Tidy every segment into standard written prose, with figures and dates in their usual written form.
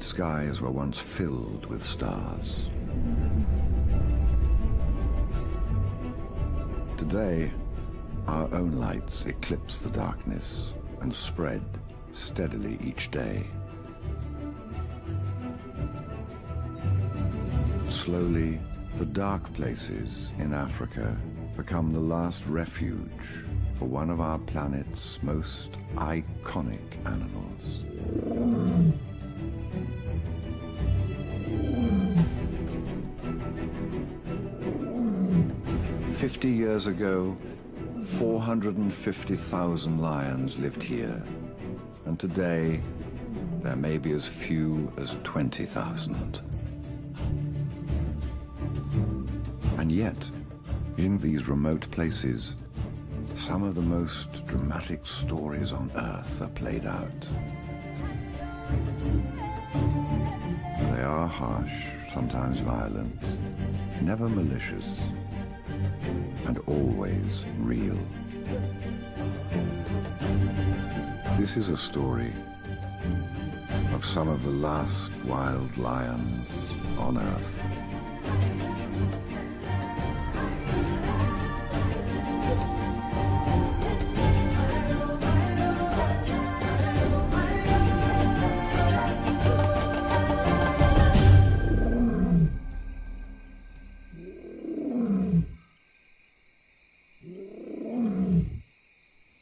night skies were once filled with stars. Today, our own lights eclipse the darkness and spread steadily each day. Slowly, the dark places in Africa become the last refuge for one of our planet's most iconic animals. 50 years ago, 450,000 lions lived here, and today there may be as few as 20,000. And yet, in these remote places, some of the most dramatic stories on Earth are played out. They are harsh, sometimes violent, never malicious, and always real. This is a story of some of the last wild lions on Earth.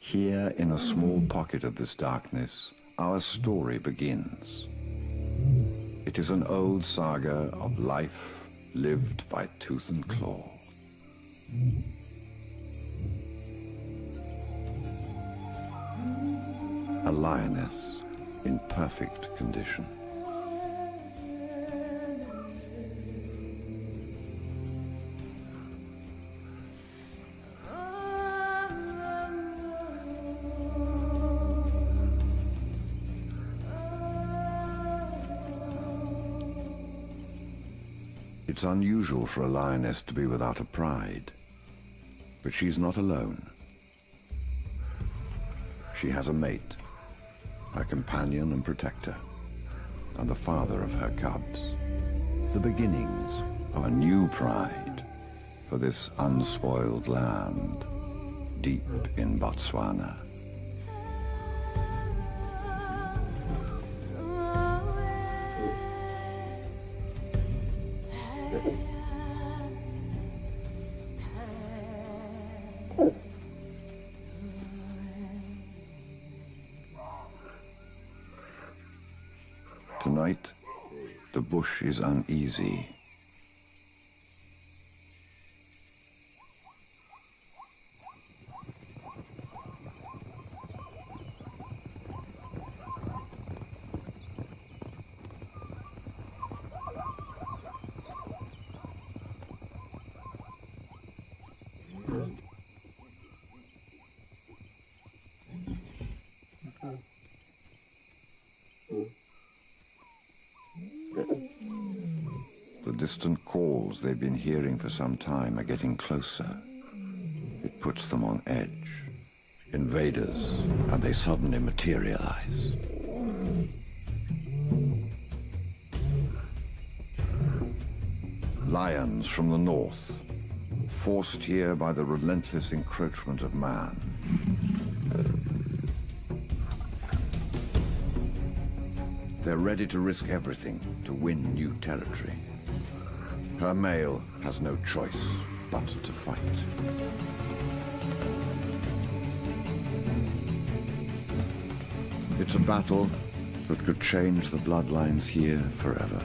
Here, in a small pocket of this darkness, our story begins. It is an old saga of life lived by tooth and claw. A lioness in perfect condition. It's unusual for a lioness to be without a pride, but she's not alone. She has a mate, her companion and protector, and the father of her cubs. The beginnings of a new pride for this unspoiled land deep in Botswana. Tonight, the bush is uneasy. The distant calls they've been hearing for some time are getting closer. It puts them on edge. Invaders, and they suddenly materialize. Lions from the north, forced here by the relentless encroachment of man. They're ready to risk everything to win new territory. Her male has no choice but to fight. It's a battle that could change the bloodlines here forever.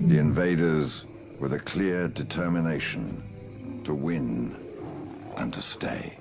The invaders with a clear determination to win and to stay.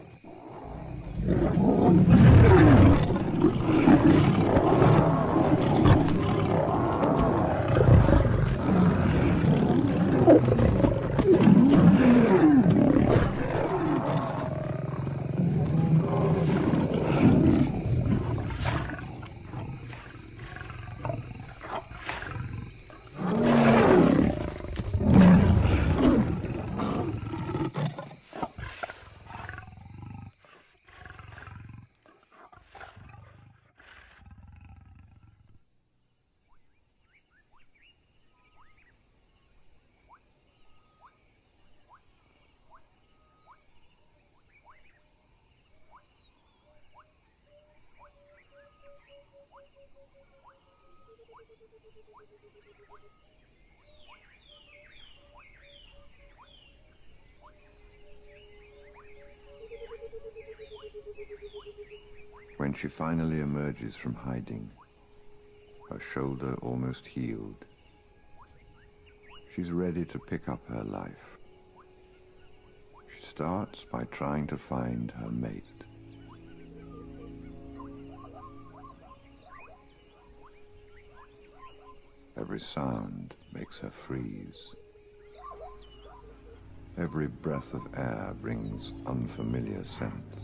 When she finally emerges from hiding, her shoulder almost healed, she's ready to pick up her life. She starts by trying to find her mate. Every sound makes her freeze. Every breath of air brings unfamiliar scents.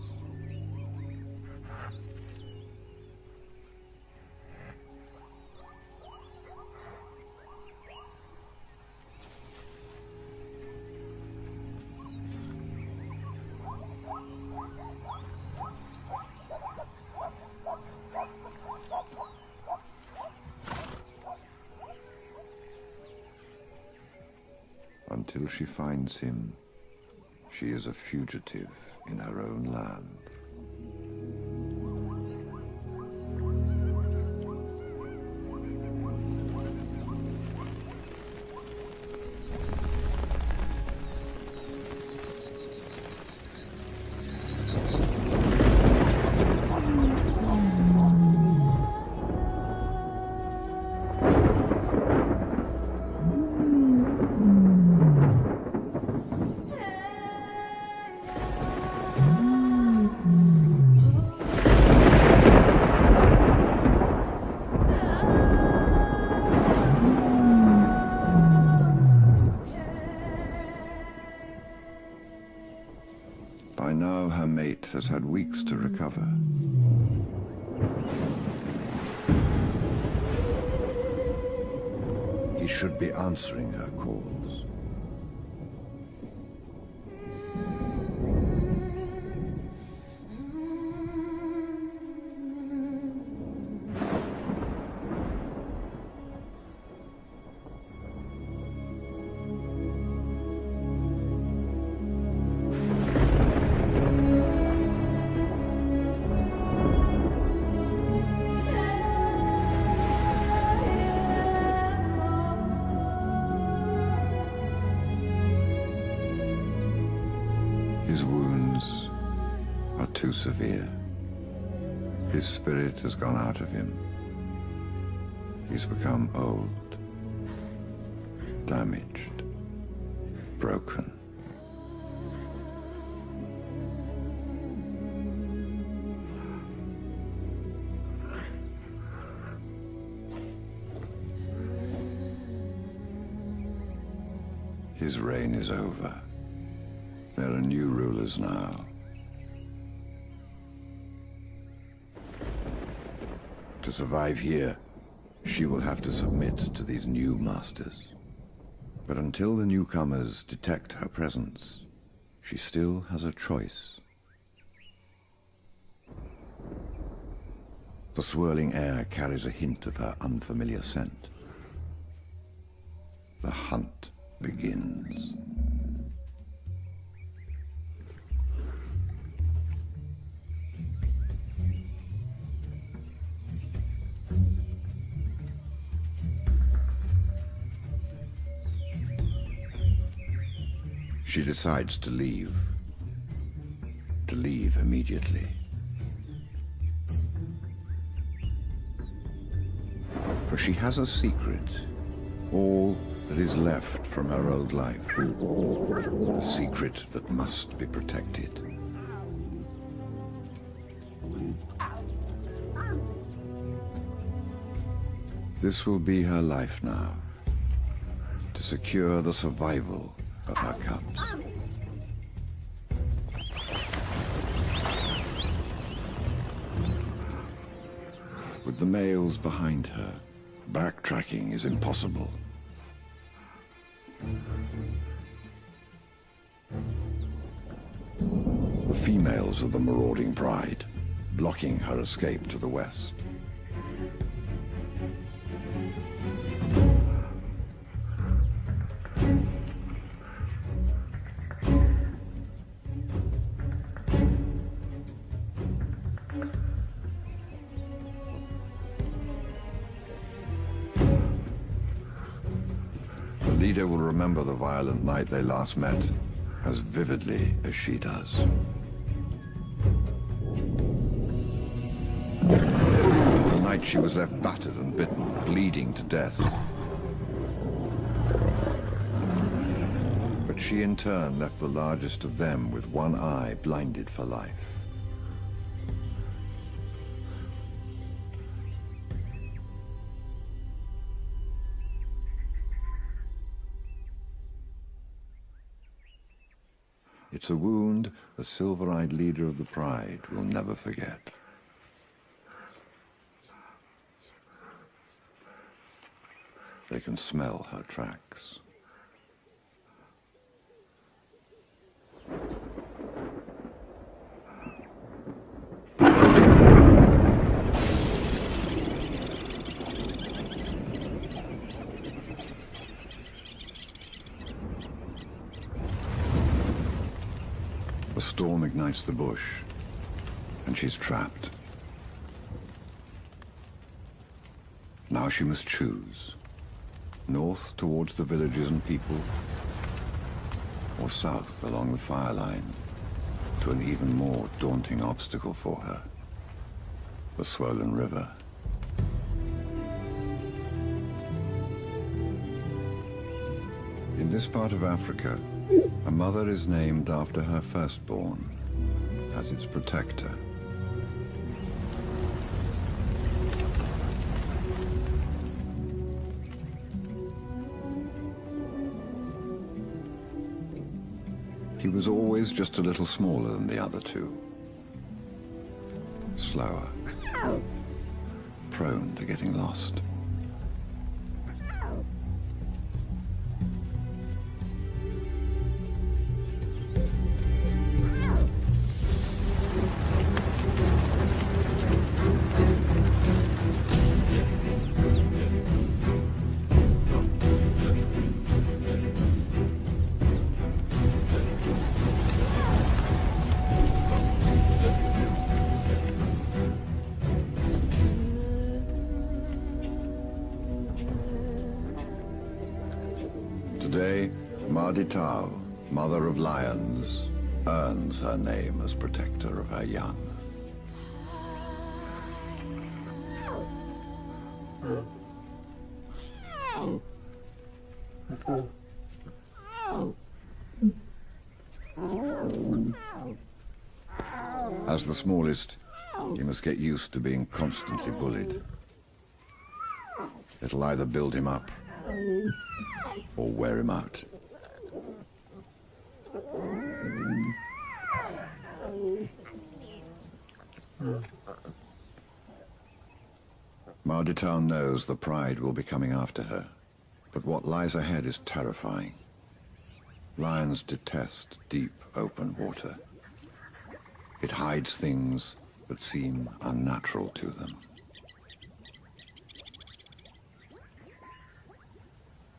Until she finds him, she is a fugitive in her own land. By now, her mate has had weeks to recover. He should be answering her calls. His wounds are too severe. His spirit has gone out of him. He's become old, damaged, broken. His reign is over. There are new rulers now. To survive here, she will have to submit to these new masters. But until the newcomers detect her presence, she still has a choice. The swirling air carries a hint of her unfamiliar scent. The hunt begins. She decides to leave immediately. For she has a secret, all that is left from her old life, a secret that must be protected. This will be her life now, to secure the survival of her cubs. With the males behind her, backtracking is impossible. The females of the marauding pride, blocking her escape to the west. reader will remember the violent night they last met as vividly as she does. The night she was left battered and bitten, bleeding to death. But she in turn left the largest of them with one eye blinded for life. It's a wound the silver-eyed leader of the Pride will never forget. They can smell her tracks. The storm ignites the bush, and she's trapped. Now she must choose. North towards the villages and people, or south along the fire line to an even more daunting obstacle for her, the swollen river. In this part of Africa, a mother is named after her firstborn as its protector. He was always just a little smaller than the other two. Slower. Prone to getting lost. Today, Marditau, mother of lions, earns her name as protector of her young. As the smallest, he must get used to being constantly bullied. It'll either build him up or wear him out. Marditau knows the Pride will be coming after her, but what lies ahead is terrifying. Lions detest deep, open water. It hides things that seem unnatural to them.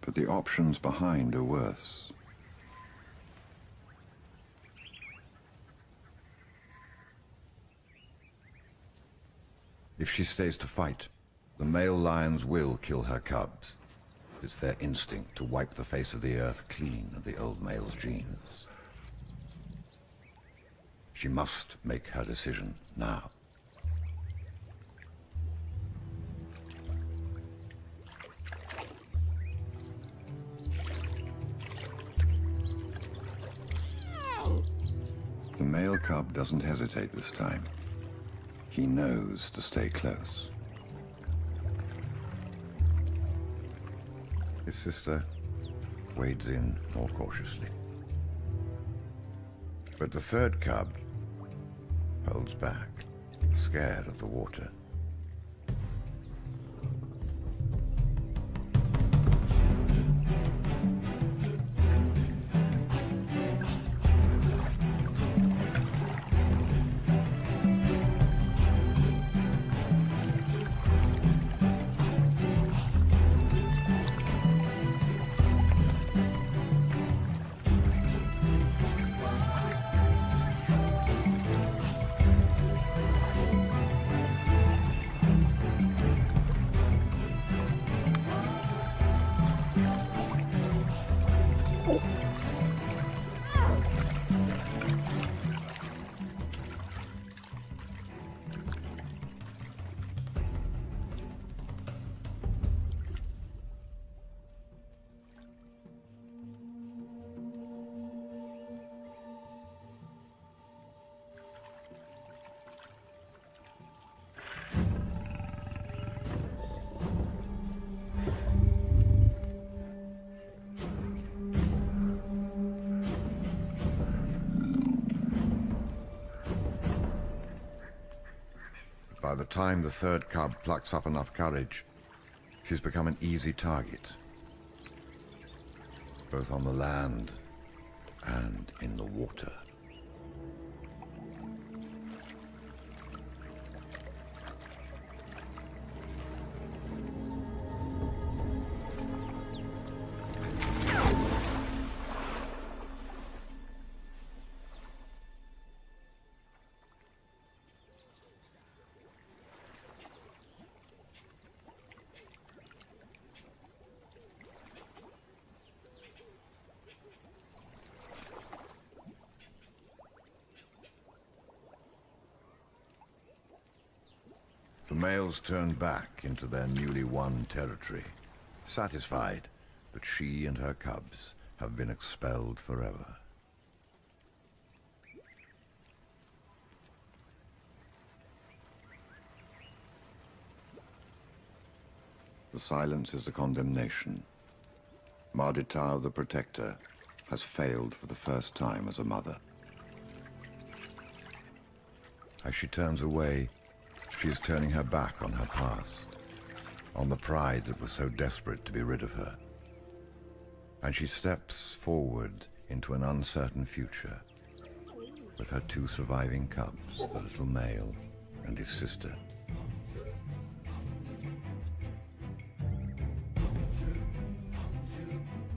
But the options behind are worse. If she stays to fight, the male lions will kill her cubs. It's their instinct to wipe the face of the earth clean of the old male's genes. She must make her decision now. The male cub doesn't hesitate this time. He knows to stay close. His sister wades in more cautiously. But the third cub holds back, scared of the water. By the time the third cub plucks up enough courage, she's become an easy target, both on the land and in the water. The males turn back into their newly won territory, satisfied that she and her cubs have been expelled forever. The silence is a condemnation. Marditau, the protector, has failed for the first time as a mother. As she turns away, she is turning her back on her past, on the pride that was so desperate to be rid of her. And she steps forward into an uncertain future with her two surviving cubs, the little male and his sister.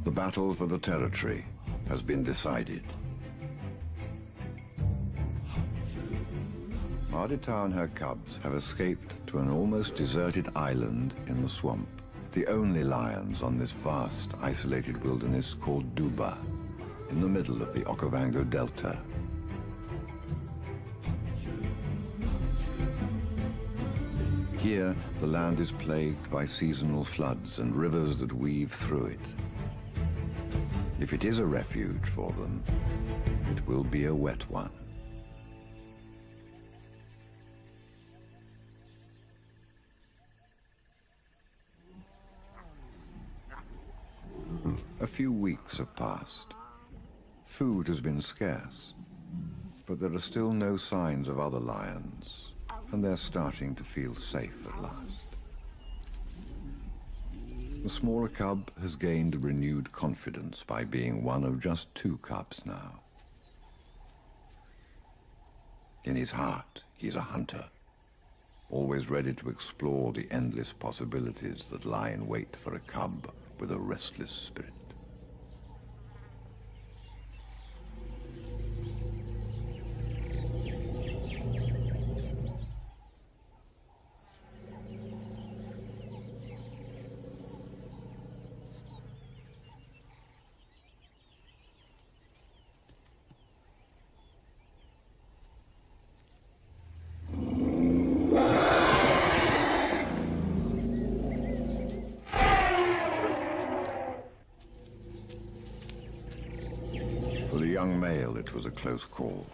The battle for the territory has been decided. Marditau and her cubs have escaped to an almost deserted island in the swamp, the only lions on this vast, isolated wilderness called Duba, in the middle of the Okavango Delta. Here, the land is plagued by seasonal floods and rivers that weave through it. If it is a refuge for them, it will be a wet one. A few weeks have passed. Food has been scarce, but there are still no signs of other lions, and they're starting to feel safe at last. The smaller cub has gained renewed confidence by being one of just two cubs now. In his heart, he's a hunter, always ready to explore the endless possibilities that lie in wait for a cub with a restless spirit. For the young male, it was a close call.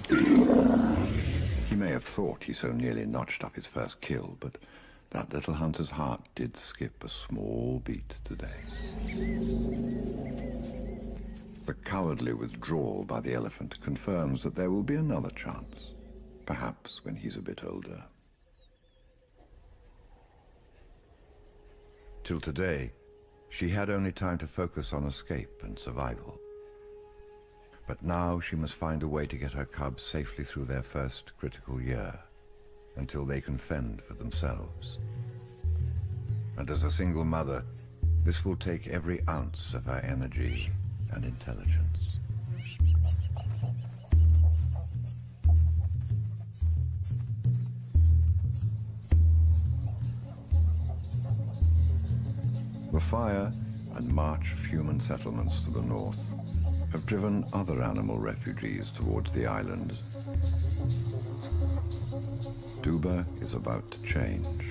He may have thought he so nearly notched up his first kill, but that little hunter's heart did skip a small beat today. The cowardly withdrawal by the elephant confirms that there will be another chance, perhaps when he's a bit older. Till today, she had only time to focus on escape and survival. But now she must find a way to get her cubs safely through their first critical year, until they can fend for themselves. And as a single mother, this will take every ounce of her energy and intelligence. The fire and march of human settlements to the north have driven other animal refugees towards the island. Duba is about to change.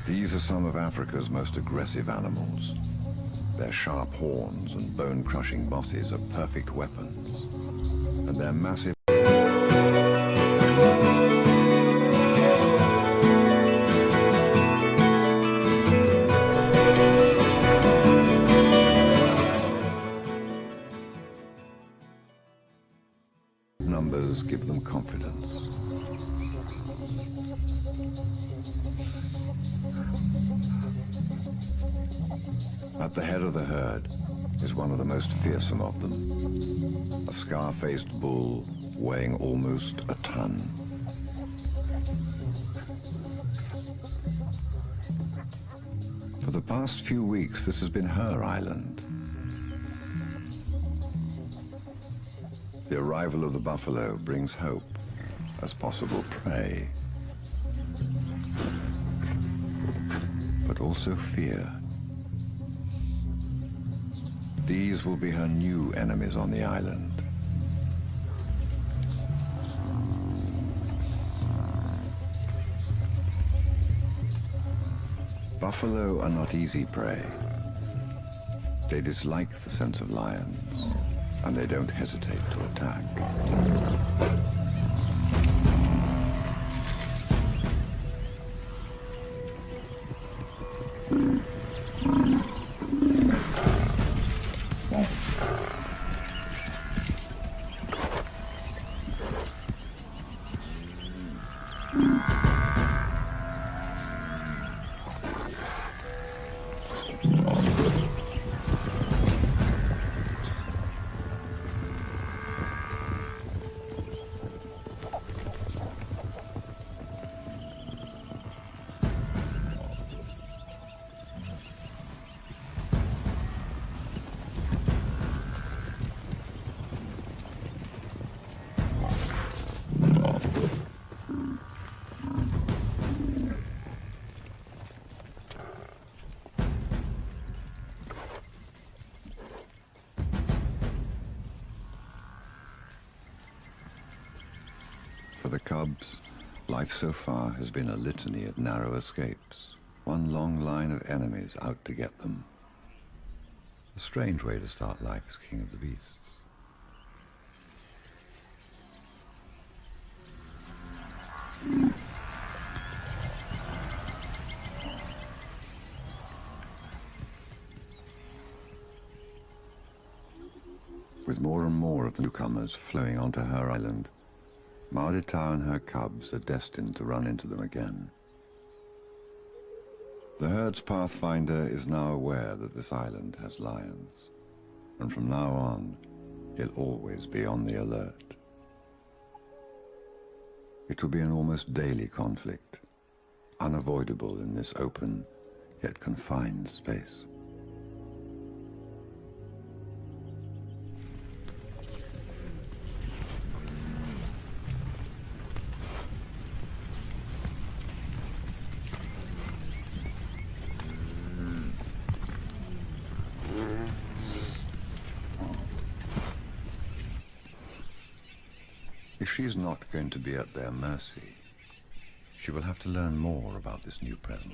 These are some of Africa's most aggressive animals. Their sharp horns and bone-crushing bosses are perfect weapons, and their massive give them confidence. At the head of the herd is one of the most fearsome of them, a scar-faced bull weighing almost a ton. For the past few weeks, this has been her island. The arrival of the buffalo brings hope as possible prey, but also fear. These will be her new enemies on the island. Buffalo are not easy prey. They dislike the scent of lions, and they don't hesitate to attack. For the cubs, life so far has been a litany of narrow escapes, one long line of enemies out to get them. A strange way to start life as king of the beasts. With more and more of the newcomers flowing onto her island, Mardita and her cubs are destined to run into them again. The herd's pathfinder is now aware that this island has lions, and from now on, he'll always be on the alert. It will be an almost daily conflict, unavoidable in this open yet confined space. If she is not going to be at their mercy, she will have to learn more about this new presence.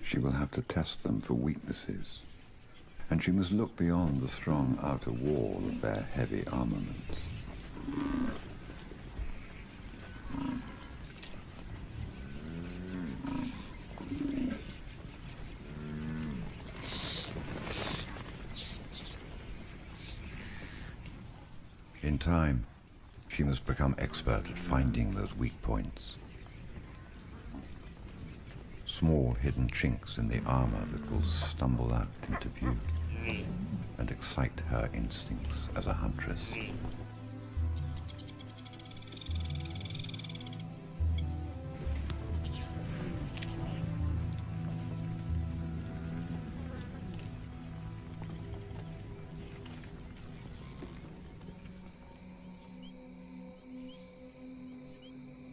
She will have to test them for weaknesses, and she must look beyond the strong outer wall of their heavy armaments. In time, she must become expert at finding those weak points. Small hidden chinks in the armor that will stumble out into view and excite her instincts as a huntress.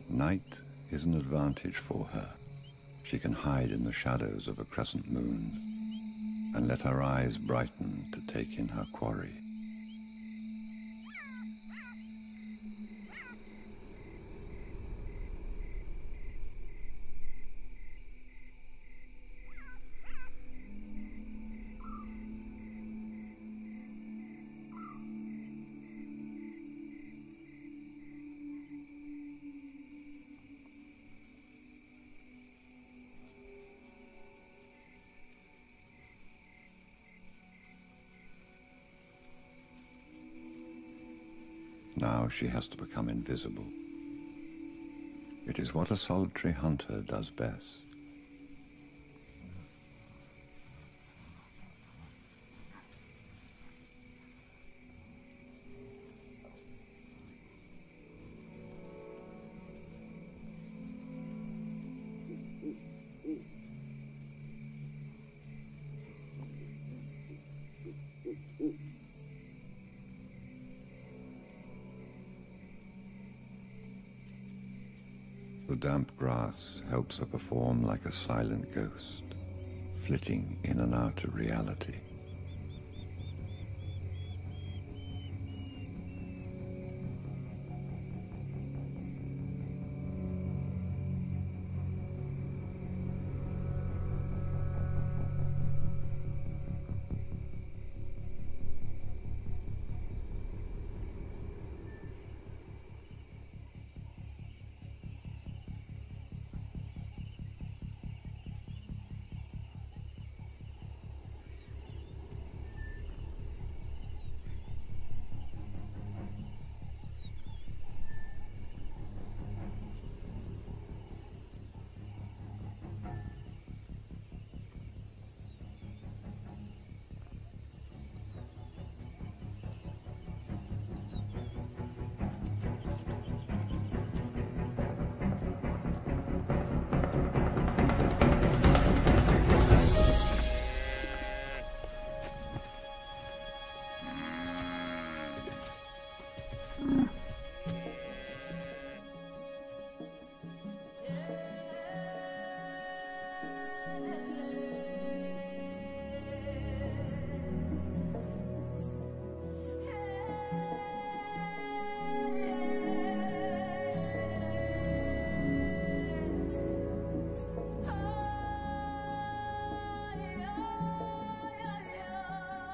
Night is an advantage for her. She can hide in the shadows of a crescent moon and let her eyes brighten to take in her quarry. Now she has to become invisible. It is what a solitary hunter does best. The damp grass helps her perform like a silent ghost, flitting in and out of reality.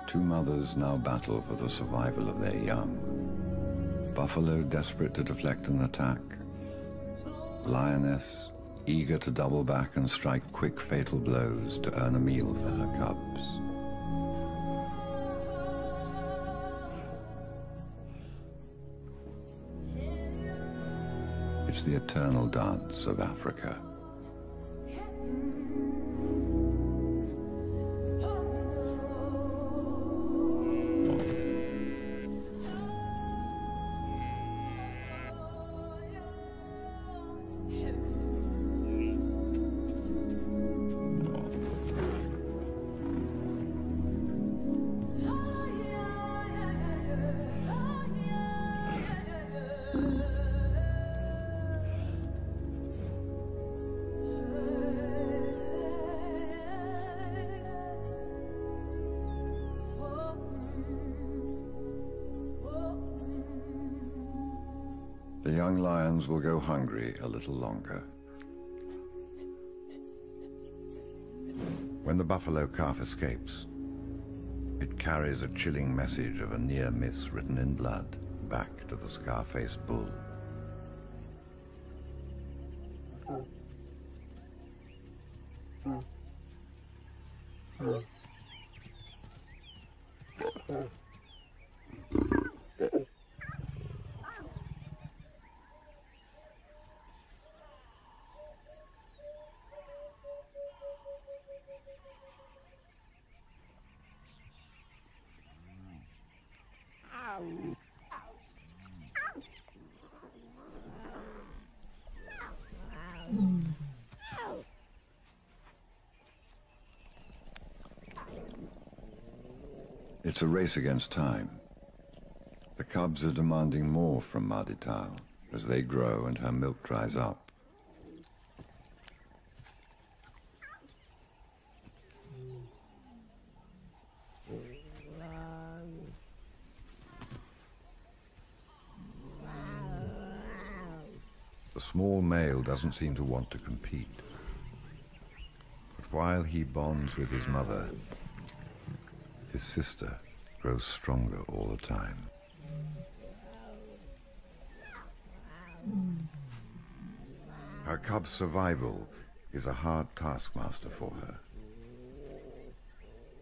Two mothers now battle for the survival of their young. Buffalo desperate to deflect an attack. Lioness eager to double back and strike quick fatal blows to earn a meal for her cubs. It's the eternal dance of Africa. The young lions will go hungry a little longer. When the buffalo calf escapes, it carries a chilling message of a near miss written in blood back to the scar-faced bull. It's a race against time. The cubs are demanding more from Maditao as they grow and her milk dries up. The small male doesn't seem to want to compete. But while he bonds with his mother, his sister grows stronger all the time. Her cub's survival is a hard taskmaster for her.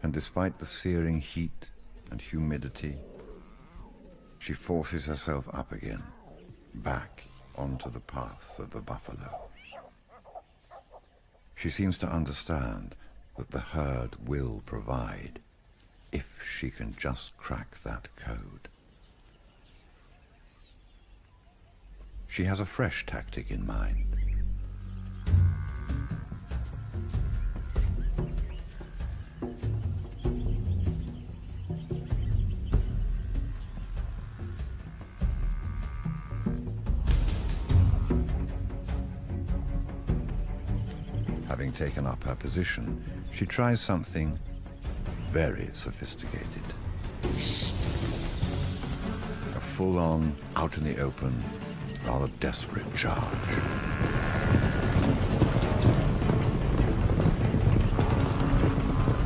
And despite the searing heat and humidity, She forces herself up again, back onto the path of the buffalo. She seems to understand that the herd will provide if she can just crack that code. She has a fresh tactic in mind. Having taken up her position, she tries something very sophisticated. A full-on, out in the open, rather desperate charge.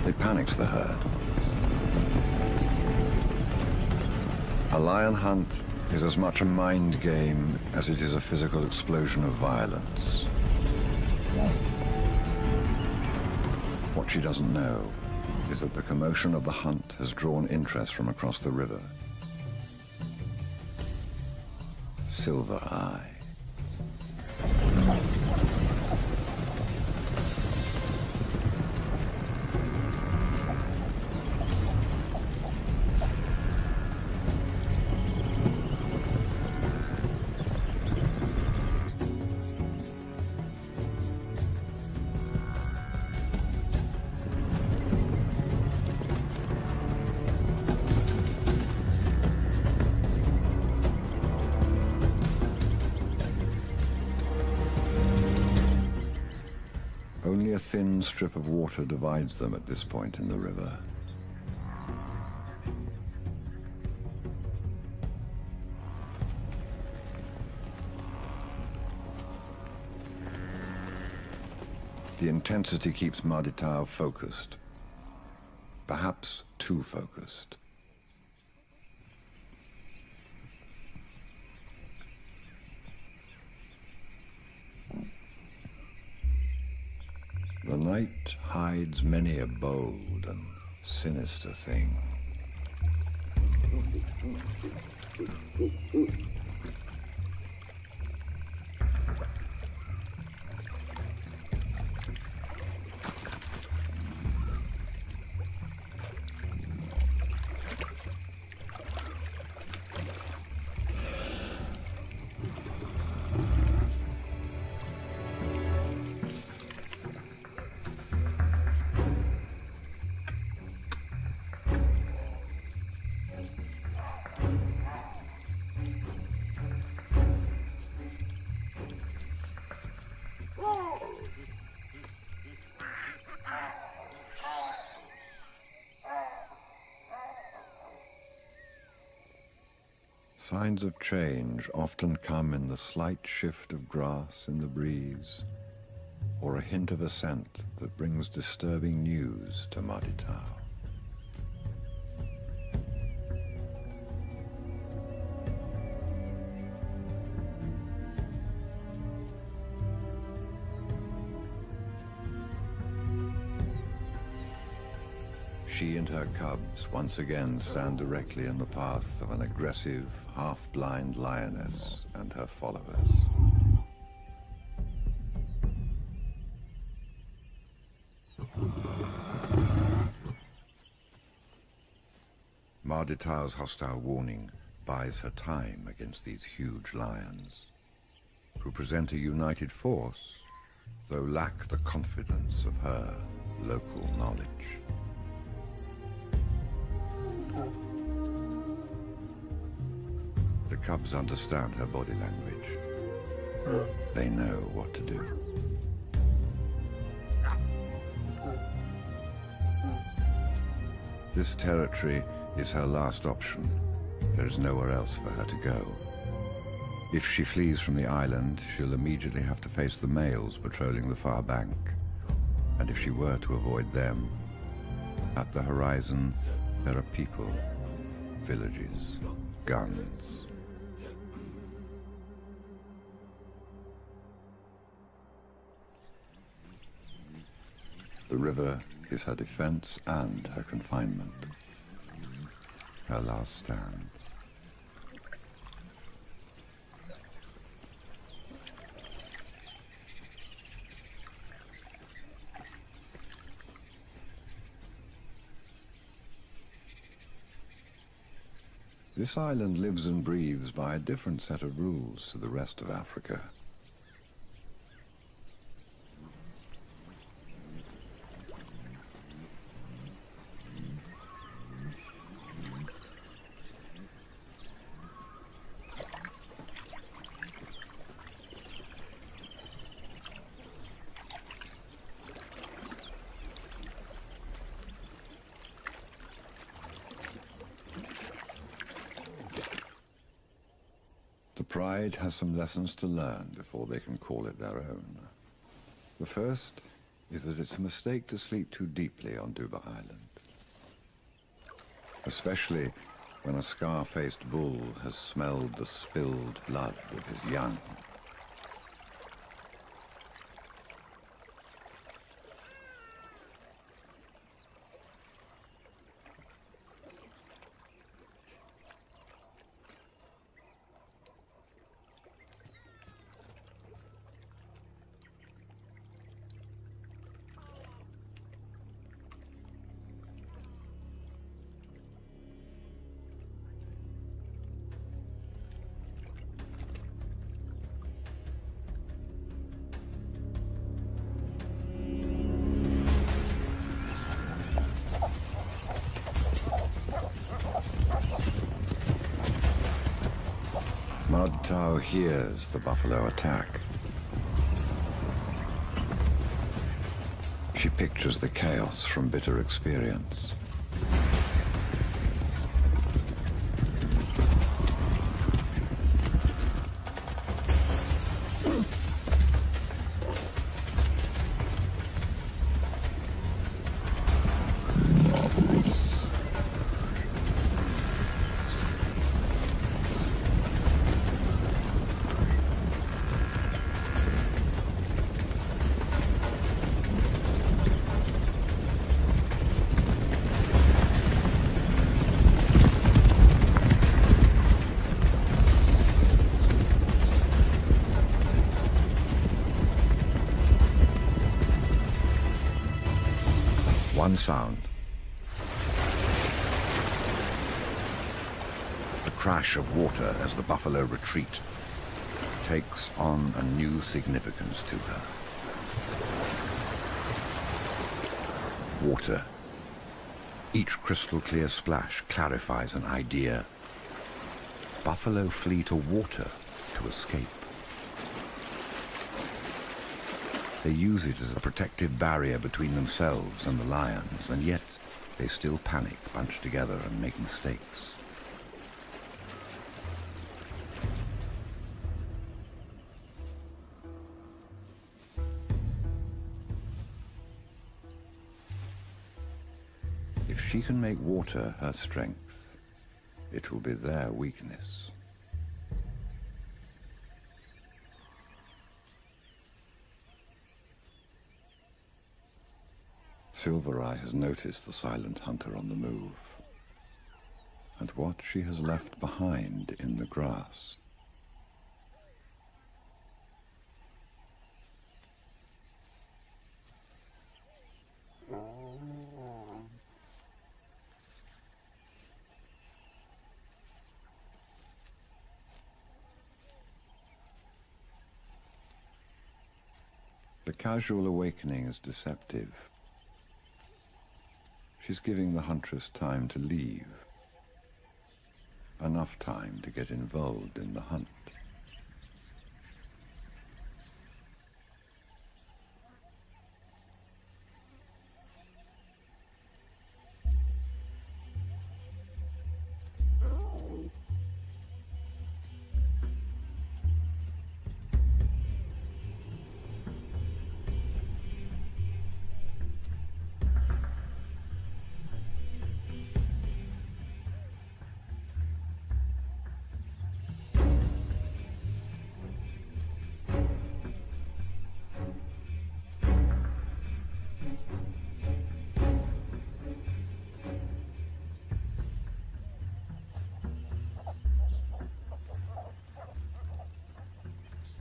It panics the herd. A lion hunt is as much a mind game as it is a physical explosion of violence. What she doesn't know is that the commotion of the hunt has drawn interest from across the river. Silver Eye. Only a thin strip of water divides them at this point in the river. The intensity keeps Marditau focused, perhaps too focused. The night hides many a bold and sinister thing. Signs of change often come in the slight shift of grass in the breeze, or a hint of a scent that brings disturbing news to Marditau. She and her cubs once again stand directly in the path of an aggressive, half-blind lioness and her followers. Marditau's hostile warning buys her time against these huge lions, who present a united force, though lack the confidence of her local knowledge. The cubs understand her body language. They know what to do. This territory is her last option. There is nowhere else for her to go. If she flees from the island, she'll immediately have to face the males patrolling the far bank. And if she were to avoid them, at the horizon, there are people, villages, guns. The river is her defense and her confinement. Her last stand. This island lives and breathes by a different set of rules to the rest of Africa. The Pride has some lessons to learn before they can call it their own. The first is that it's a mistake to sleep too deeply on Duba Island, especially when a scar-faced bull has smelled the spilled blood of his young. Tao hears the buffalo attack. She pictures the chaos from bitter experience. One sound. The crash of water as the buffalo retreat takes on a new significance to her. Water. Each crystal clear splash clarifies an idea. Buffalo flee to water to escape. They use it as a protective barrier between themselves and the lions, and yet they still panic, bunch together, and make mistakes. If she can make water her strength, it will be their weakness. Silver Eye has noticed the silent hunter on the move, and what she has left behind in the grass. The casual awakening is deceptive. She's giving the huntress time to leave, enough time to get involved in the hunt.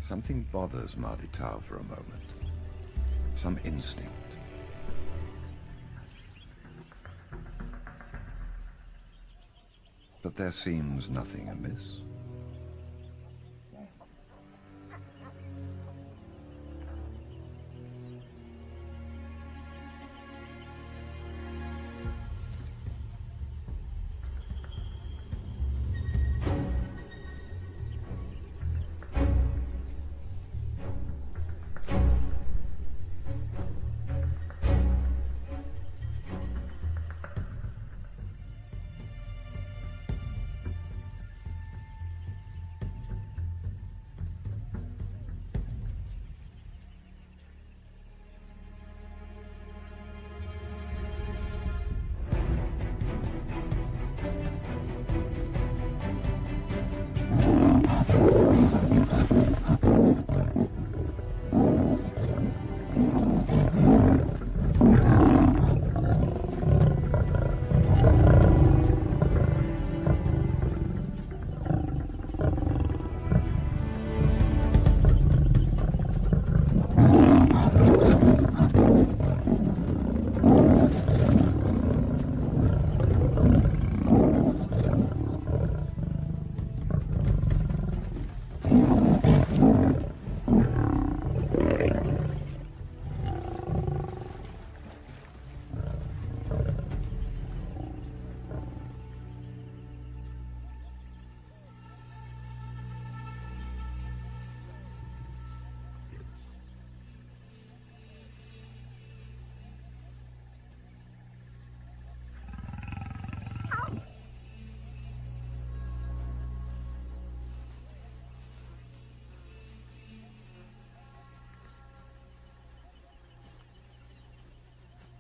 Something bothers Mardi Tao for a moment. Some instinct. But there seems nothing amiss.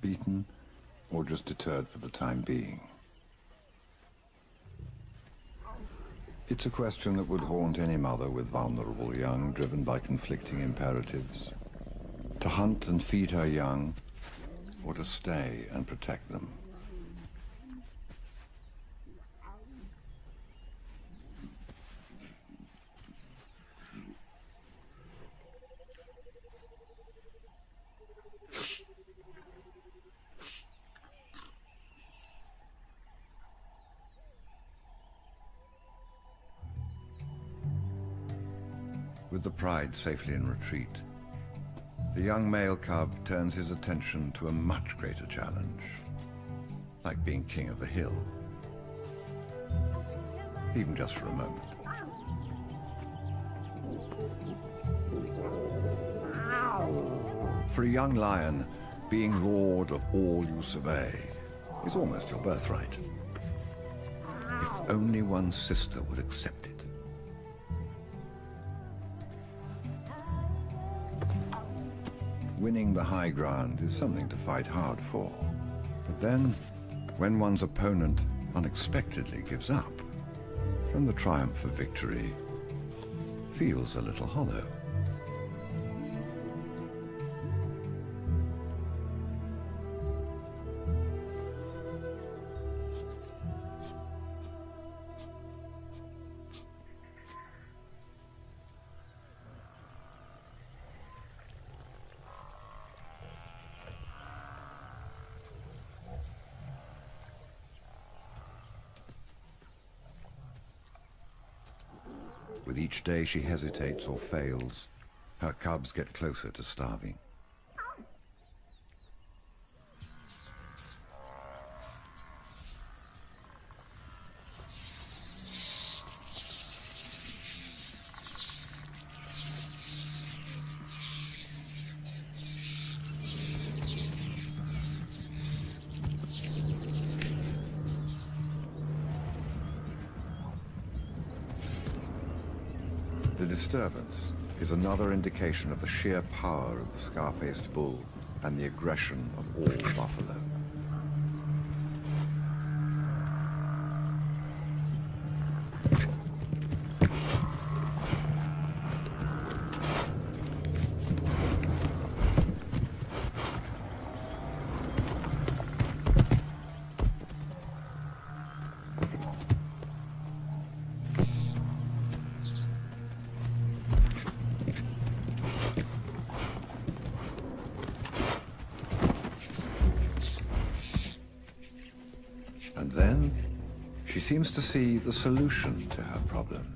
Beaten, or just deterred for the time being? It's a question that would haunt any mother with vulnerable young, driven by conflicting imperatives. To hunt and feed her young, or to stay and protect them. With the pride safely in retreat, the young male cub turns his attention to a much greater challenge, like being king of the hill, even just for a moment. For a young lion, being lord of all you survey is almost your birthright. If only one's sister would accept it. Winning the high ground is something to fight hard for. But then, when one's opponent unexpectedly gives up, then the triumph of victory feels a little hollow. With each day she hesitates or fails, her cubs get closer to starving. The disturbance is another indication of the sheer power of the scar-faced bull and the aggression of all buffalo. She seems to see the solution to her problem.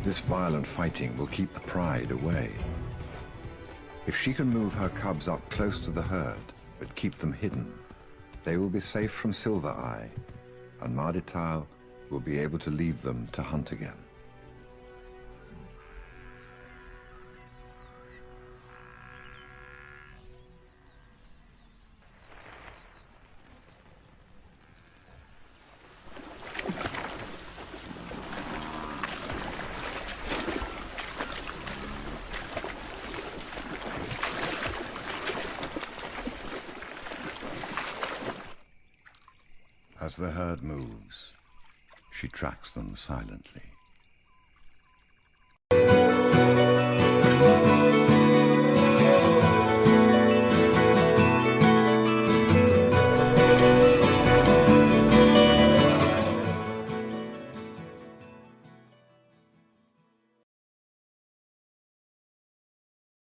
This violent fighting will keep the pride away. If she can move her cubs up close to the herd, but keep them hidden, they will be safe from Silver Eye, and Marditau will be able to leave them to hunt again. As the herd moves, she tracks them silently.